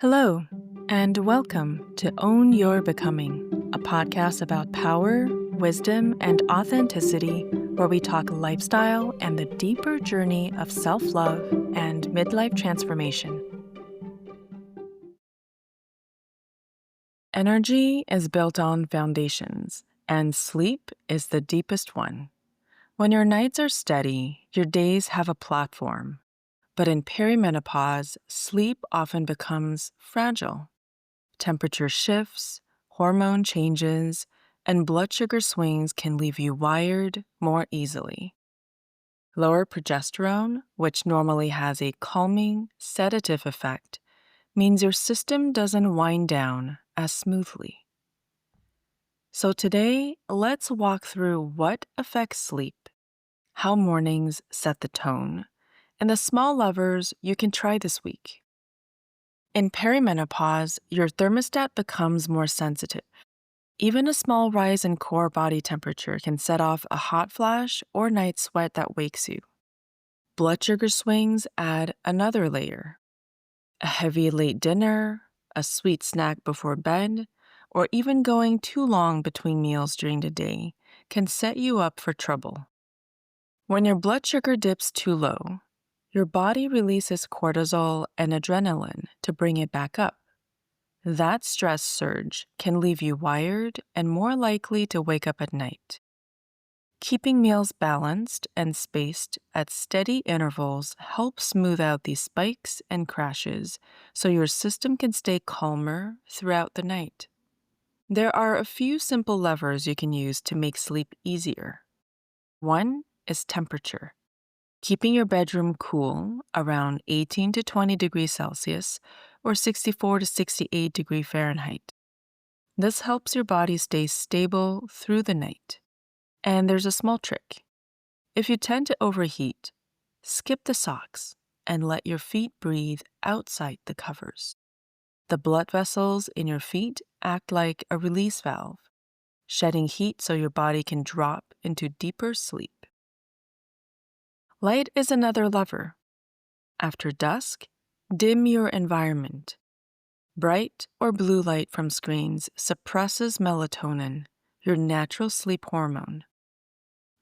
Hello, and welcome to Own Your Becoming, a podcast about power, wisdom, and authenticity, where we talk lifestyle and the deeper journey of self-love and midlife transformation. Energy is built on foundations, and sleep is the deepest one. When your nights are steady, your days have a platform. But in perimenopause, sleep often becomes fragile. Temperature shifts, hormone changes, and blood sugar swings can leave you wired more easily. Lower progesterone, which normally has a calming, sedative effect, means your system doesn't wind down as smoothly. So today, let's walk through what affects sleep, how mornings set the tone, and the small levers you can try this week. In perimenopause, your thermostat becomes more sensitive. Even a small rise in core body temperature can set off a hot flash or night sweat that wakes you. Blood sugar swings add another layer. A heavy late dinner, a sweet snack before bed, or even going too long between meals during the day can set you up for trouble. When your blood sugar dips too low, your body releases cortisol and adrenaline to bring it back up. That stress surge can leave you wired and more likely to wake up at night. Keeping meals balanced and spaced at steady intervals helps smooth out these spikes and crashes so your system can stay calmer throughout the night. There are a few simple levers you can use to make sleep easier. One is temperature. Keeping your bedroom cool around 18 to 20 degrees Celsius or 64 to 68 degrees Fahrenheit. This helps your body stay stable through the night. And there's a small trick. If you tend to overheat, skip the socks and let your feet breathe outside the covers. The blood vessels in your feet act like a release valve, shedding heat so your body can drop into deeper sleep. Light is another lever. After dusk, dim your environment. Bright or blue light from screens suppresses melatonin, your natural sleep hormone.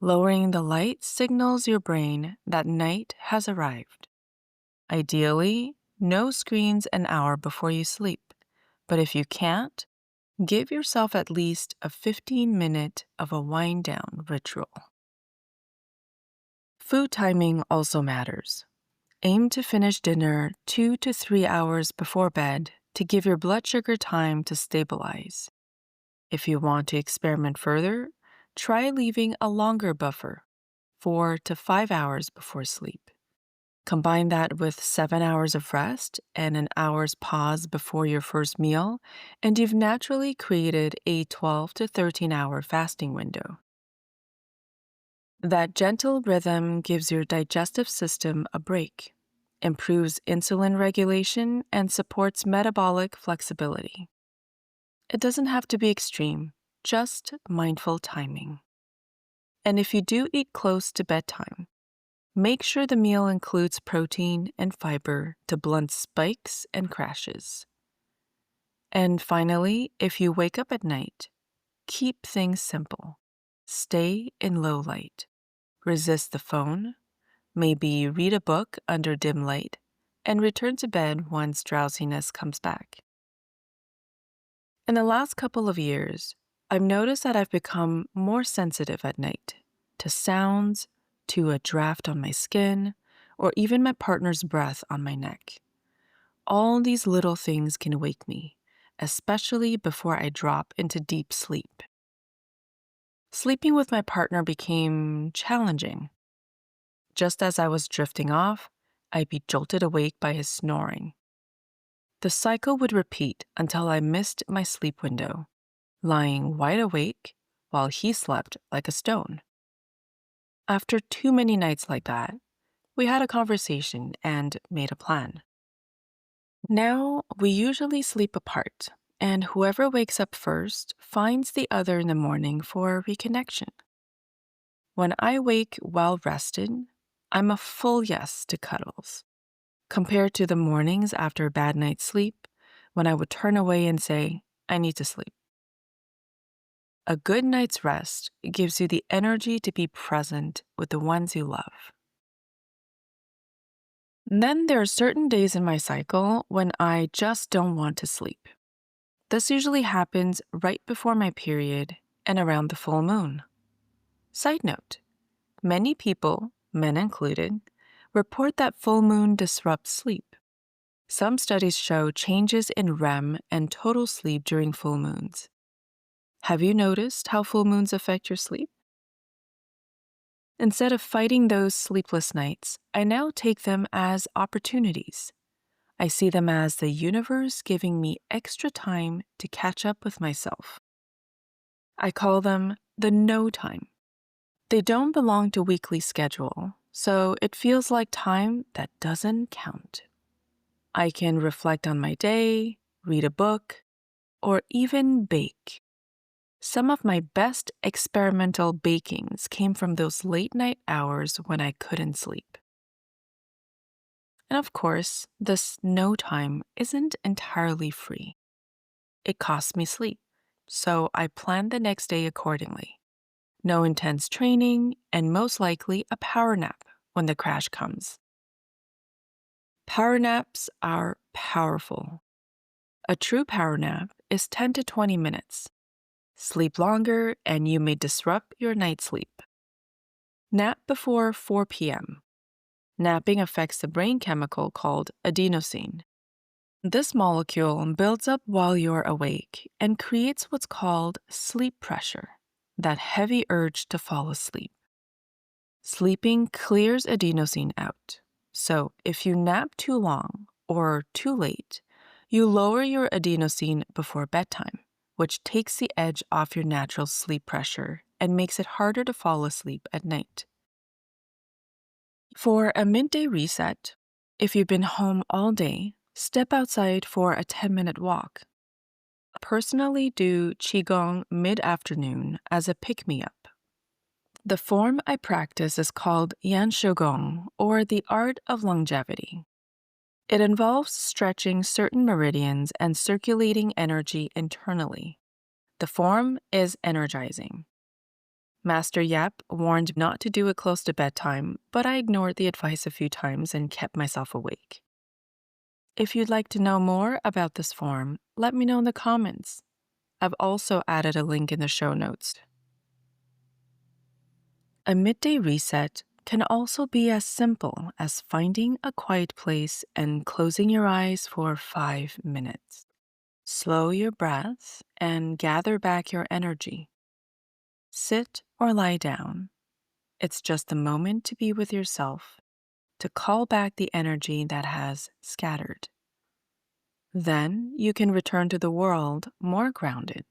Lowering the light signals your brain that night has arrived. Ideally, no screens an hour before you sleep, but if you can't, give yourself at least a 15-minute of a wind-down ritual. Food timing also matters. Aim to finish dinner 2 to 3 hours before bed to give your blood sugar time to stabilize. If you want to experiment further, try leaving a longer buffer, 4 to 5 hours before sleep. Combine that with 7 hours of rest and an hour's pause before your first meal, and you've naturally created a 12 to 13-hour fasting window. That gentle rhythm gives your digestive system a break, improves insulin regulation, and supports metabolic flexibility. It doesn't have to be extreme, just mindful timing. And if you do eat close to bedtime, make sure the meal includes protein and fiber to blunt spikes and crashes. And finally, if you wake up at night, keep things simple. Stay in low light. Resist the phone. Maybe read a book under dim light, and return to bed once drowsiness comes back. In the last couple of years, I've noticed that I've become more sensitive at night to sounds, to a draft on my skin, or even my partner's breath on my neck. All these little things can wake me, especially before I drop into deep sleep. Sleeping with my partner became challenging. Just as I was drifting off, I'd be jolted awake by his snoring. The cycle would repeat until I missed my sleep window, lying wide awake while he slept like a stone. After too many nights like that, we had a conversation and made a plan. Now, we usually sleep apart, and whoever wakes up first finds the other in the morning for reconnection. When I wake well rested, I'm a full yes to cuddles. Compared to the mornings after a bad night's sleep, when I would turn away and say, I need to sleep. A good night's rest gives you the energy to be present with the ones you love. Then there are certain days in my cycle when I just don't want to sleep. This usually happens right before my period and around the full moon. Side note, many people, men included, report that full moon disrupts sleep. Some studies show changes in REM and total sleep during full moons. Have you noticed how full moons affect your sleep? Instead of fighting those sleepless nights, I now take them as opportunities. I see them as the universe giving me extra time to catch up with myself. I call them the no time. They don't belong to weekly schedule, so it feels like time that doesn't count. I can reflect on my day, read a book, or even bake. Some of my best experimental bakings came from those late night hours when I couldn't sleep. And of course, this no time isn't entirely free. It costs me sleep, so I plan the next day accordingly. No intense training, and most likely a power nap when the crash comes. Power naps are powerful. A true power nap is 10 to 20 minutes. Sleep longer and you may disrupt your night sleep. Nap before 4 p.m. Napping affects the brain chemical called adenosine. This molecule builds up while you're awake and creates what's called sleep pressure, that heavy urge to fall asleep. Sleeping clears adenosine out, so if you nap too long or too late, you lower your adenosine before bedtime, which takes the edge off your natural sleep pressure and makes it harder to fall asleep at night. For a midday reset, if you've been home all day, step outside for a 10-minute walk. Personally do Qigong mid-afternoon as a pick-me-up. The form I practice is called Yan Shugong, or the art of longevity. It involves stretching certain meridians and circulating energy internally. The form is energizing. Master Yap warned not to do it close to bedtime, but I ignored the advice a few times and kept myself awake. If you'd like to know more about this form, let me know in the comments. I've also added a link in the show notes. A midday reset can also be as simple as finding a quiet place and closing your eyes for 5 minutes. Slow your breath and gather back your energy. Sit or lie down. It's just a moment to be with yourself, to call back the energy that has scattered. Then you can return to the world more grounded.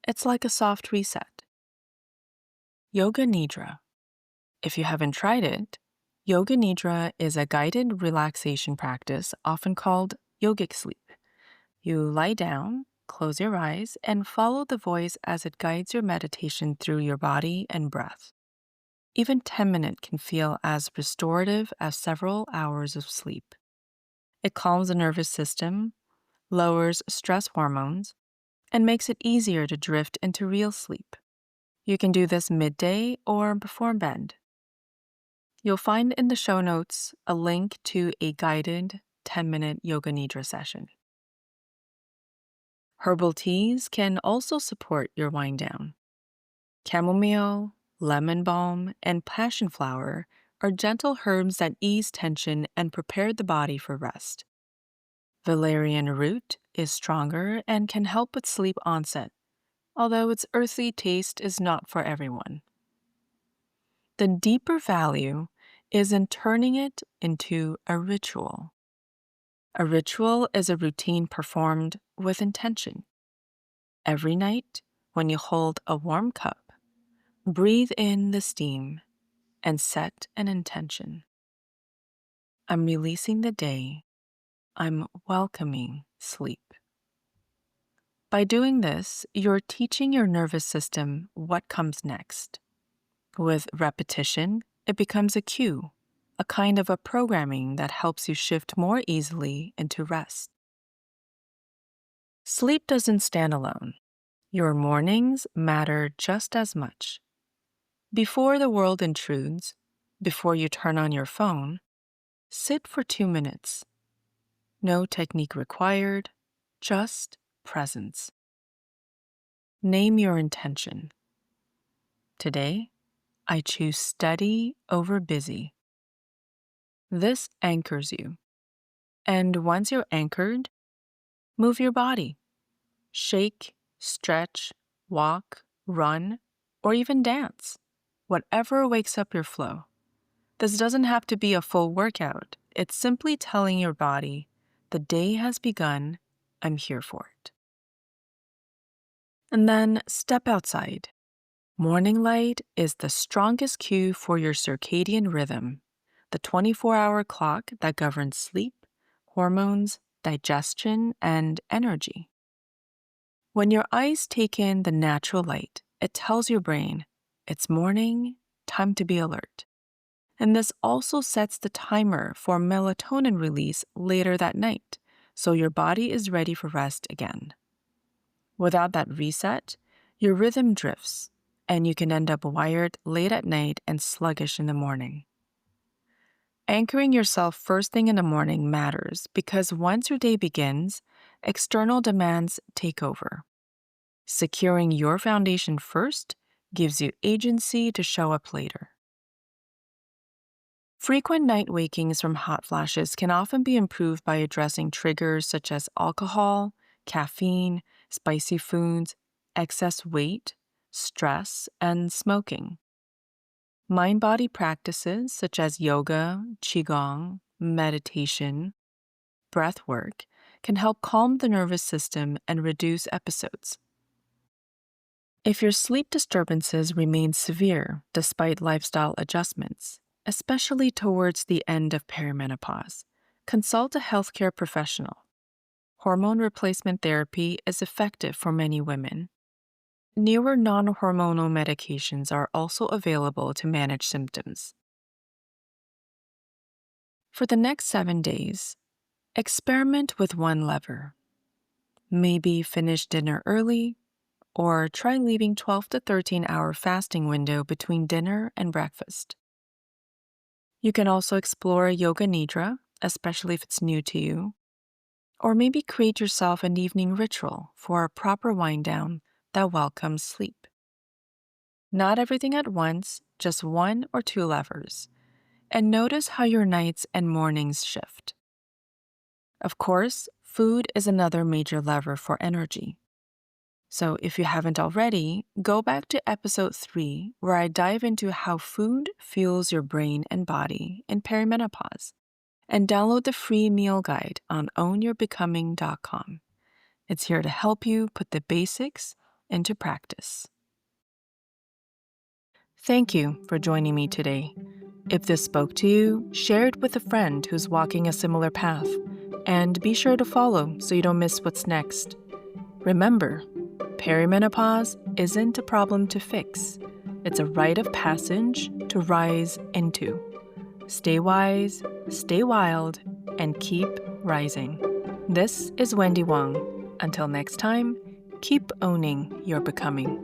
It's like a soft reset. Yoga Nidra. If you haven't tried it, Yoga Nidra is a guided relaxation practice often called yogic sleep. You lie down, close your eyes, and follow the voice as it guides your meditation through your body and breath. Even 10 minutes can feel as restorative as several hours of sleep. It calms the nervous system, lowers stress hormones, and makes it easier to drift into real sleep. You can do this midday or before bed. You'll find in the show notes a link to a guided 10-minute Yoga Nidra session. Herbal teas can also support your wind down. Chamomile, lemon balm, and passion flower are gentle herbs that ease tension and prepare the body for rest. Valerian root is stronger and can help with sleep onset, although its earthy taste is not for everyone. The deeper value is in turning it into a ritual. A ritual is a routine performed with intention. Every night, when you hold a warm cup, breathe in the steam and set an intention. I'm releasing the day. I'm welcoming sleep. By doing this, you're teaching your nervous system what comes next. With repetition, it becomes a cue, a kind of a programming that helps you shift more easily into rest. Sleep doesn't stand alone. Your mornings matter just as much. Before the world intrudes, before you turn on your phone, sit for 2 minutes. No technique required, just presence. Name your intention. Today, I choose steady over busy. This anchors you. And once you're anchored, move your body. Shake, stretch, walk, run, or even dance. Whatever wakes up your flow. This doesn't have to be a full workout. It's simply telling your body, the day has begun, I'm here for it. And then step outside. Morning light is the strongest cue for your circadian rhythm, the 24-hour clock that governs sleep, hormones, digestion, and energy. When your eyes take in the natural light, it tells your brain, it's morning, time to be alert. And this also sets the timer for melatonin release later that night, so your body is ready for rest again. Without that reset, your rhythm drifts, and you can end up wired late at night and sluggish in the morning. Anchoring yourself first thing in the morning matters because once your day begins, external demands take over. Securing your foundation first gives you agency to show up later. Frequent night wakings from hot flashes can often be improved by addressing triggers such as alcohol, caffeine, spicy foods, excess weight, stress, and smoking. Mind-body practices such as yoga, qigong, meditation, breath work can help calm the nervous system and reduce episodes. If your sleep disturbances remain severe despite lifestyle adjustments, especially towards the end of perimenopause, consult a healthcare professional. Hormone replacement therapy is effective for many women. Newer non-hormonal medications are also available to manage symptoms. For the next 7 days, experiment with one lever. Maybe finish dinner early, or try leaving 12 to 13-hour fasting window between dinner and breakfast. You can also explore yoga nidra, especially if it's new to you, or maybe create yourself an evening ritual for a proper wind down that welcomes sleep. Not everything at once, just 1 or 2 levers, and notice how your nights and mornings shift. Of course, food is another major lever for energy. So if you haven't already, go back to episode 3, where I dive into how food fuels your brain and body in perimenopause, and download the free meal guide on ownyourbecoming.com. It's here to help you put the basics into practice. Thank you for joining me today. If this spoke to you, share it with a friend who's walking a similar path, and be sure to follow so you don't miss what's next. Remember, perimenopause isn't a problem to fix. It's a rite of passage to rise into. Stay wise, stay wild, and keep rising. This is Wendy Wang. Until next time, keep owning your becoming.